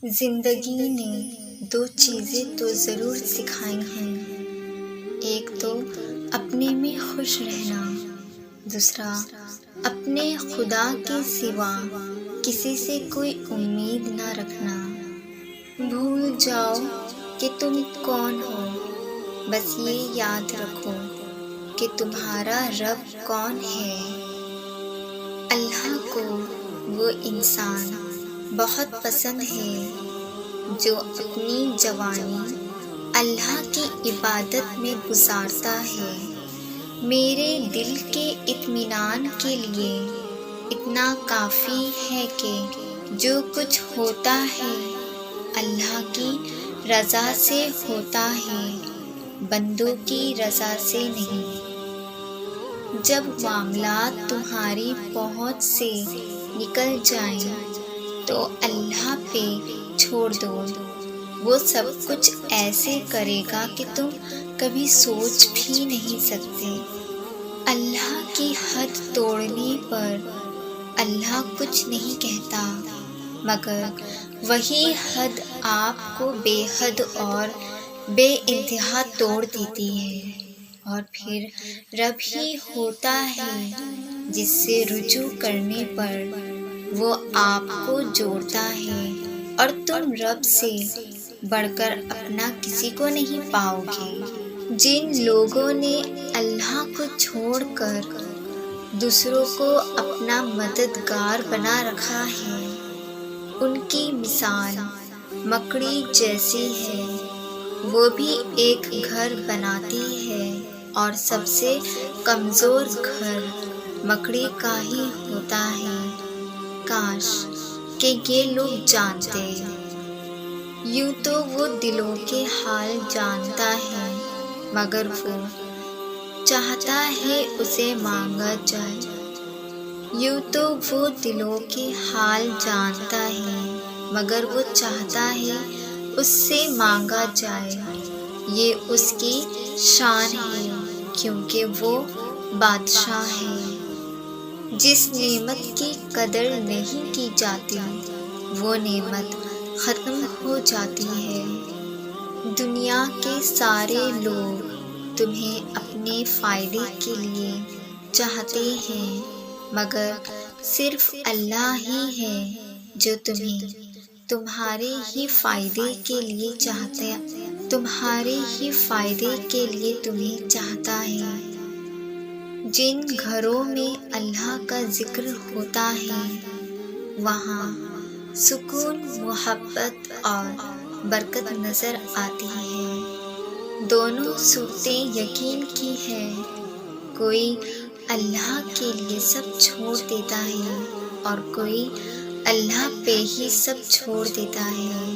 زندگی نے دو چیزیں تو ضرور سکھائی ہیں، ایک تو اپنے میں خوش رہنا، دوسرا اپنے خدا کے سوا کسی سے کوئی امید نہ رکھنا۔ بھول جاؤ کہ تم کون ہو، بس یہ یاد رکھو کہ تمہارا رب کون ہے۔ اللہ کو وہ انسان بہت پسند ہے جو اپنی جوانی اللہ کی عبادت میں گزارتا ہے۔ میرے دل کے اطمینان کے لیے اتنا کافی ہے کہ جو کچھ ہوتا ہے اللہ کی رضا سے ہوتا ہے، بندوں کی رضا سے نہیں۔ جب معاملات تمہاری پہنچ سے نکل جائیں تو اللہ پہ چھوڑ دو، وہ سب کچھ ایسے کرے گا کہ تم کبھی سوچ بھی نہیں سکتے۔ اللہ کی حد توڑنے پر اللہ کچھ نہیں کہتا، مگر وہی حد آپ کو بے حد اور بے انتہا توڑ دیتی ہے، اور پھر رب ہی ہوتا ہے جس سے رجوع کرنے پر وہ آپ کو جوڑتا ہے، اور تم رب سے بڑھ کر اپنا کسی کو نہیں پاؤ گے۔ جن لوگوں نے اللہ کو چھوڑ کر دوسروں کو اپنا مددگار بنا رکھا ہے، ان کی مثال مکڑی جیسی ہے۔ وہ بھی ایک گھر بناتی ہے اور سب سے کمزور گھر مکڑی کا ہی ہوتا ہے۔ کاش کہ یہ لوگ جانتے۔ یوں تو وہ دلوں کے حال جانتا ہے، مگر وہ چاہتا ہے اسے مانگا جائے۔ یوں تو وہ دلوں کے حال جانتا ہے، مگر وہ چاہتا ہے اس سے مانگا جائے۔ یہ اس کی شان ہے کیونکہ وہ بادشاہ ہے۔ جس نعمت کی قدر نہیں کی جاتی وہ نعمت ختم ہو جاتی ہے۔ دنیا کے سارے لوگ تمہیں اپنے فائدے کے لیے چاہتے ہیں، مگر صرف اللہ ہی ہے جو تمہیں تمہارے ہی فائدے کے لیے تمہیں چاہتا ہے۔ جن گھروں میں اللہ کا ذکر ہوتا ہے وہاں سکون، محبت اور برکت نظر آتی ہے۔ دونوں صورتیں یقین کی ہے، کوئی اللہ کے لیے سب چھوڑ دیتا ہے اور کوئی اللہ پہ ہی سب چھوڑ دیتا ہے۔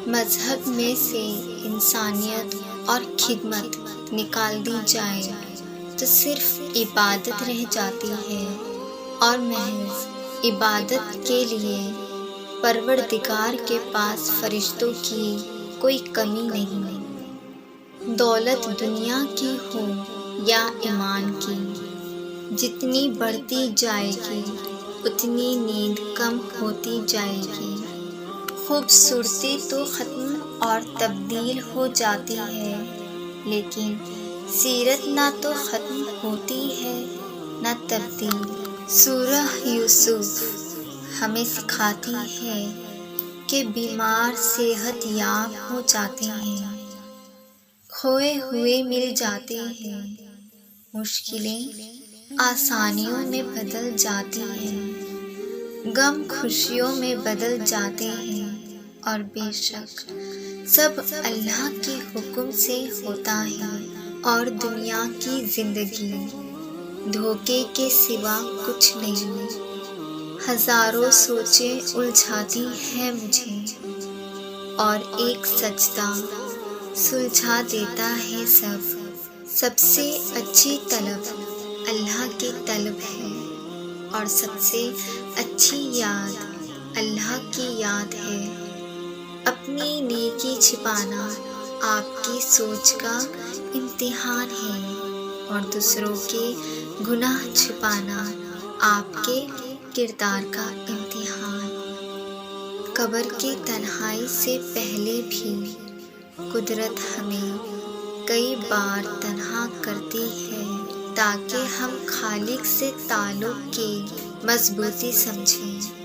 مذہب میں سے انسانیت اور خدمت نکال دی جائے تو صرف عبادت رہ جاتی ہے، اور محض عبادت کے لیے پروردگار کے پاس فرشتوں کی کوئی کمی نہیں۔ دولت دنیا کی ہو یا ایمان کی، جتنی بڑھتی جائے گی اتنی نیند کم ہوتی جائے گی۔ خوبصورتی تو ختم اور تبدیل ہو جاتی ہے، لیکن سیرت نہ تو ختم ہوتی ہے نہ تبدیل۔ سورہ یوسف ہمیں سکھاتی ہے کہ بیمار صحت یاب ہو جاتے ہیں، کھوئے ہوئے مل جاتے ہیں، مشکلیں آسانیوں میں بدل جاتی ہیں، غم خوشیوں میں بدل جاتے ہیں، اور بے شک سب اللہ کے حکم سے ہوتا ہے، اور دنیا کی زندگی دھوکے کے سوا کچھ نہیں۔ ہزاروں سوچیں الجھاتی ہیں مجھے، اور ایک سجدہ سلجھا دیتا ہے سب سے اچھی طلب اللہ کی طلب ہے، اور سب سے اچھی یاد اللہ کی یاد ہے۔ اپنی نیکی چھپانا آپ کی سوچ کا امتحان ہے، اور دوسروں کے گناہ چھپانا آپ کے کردار کا امتحان۔ قبر کی تنہائی سے پہلے بھی قدرت ہمیں کئی بار تنہا کرتی ہے تاکہ ہم خالق سے تعلق کی مضبوطی سمجھیں۔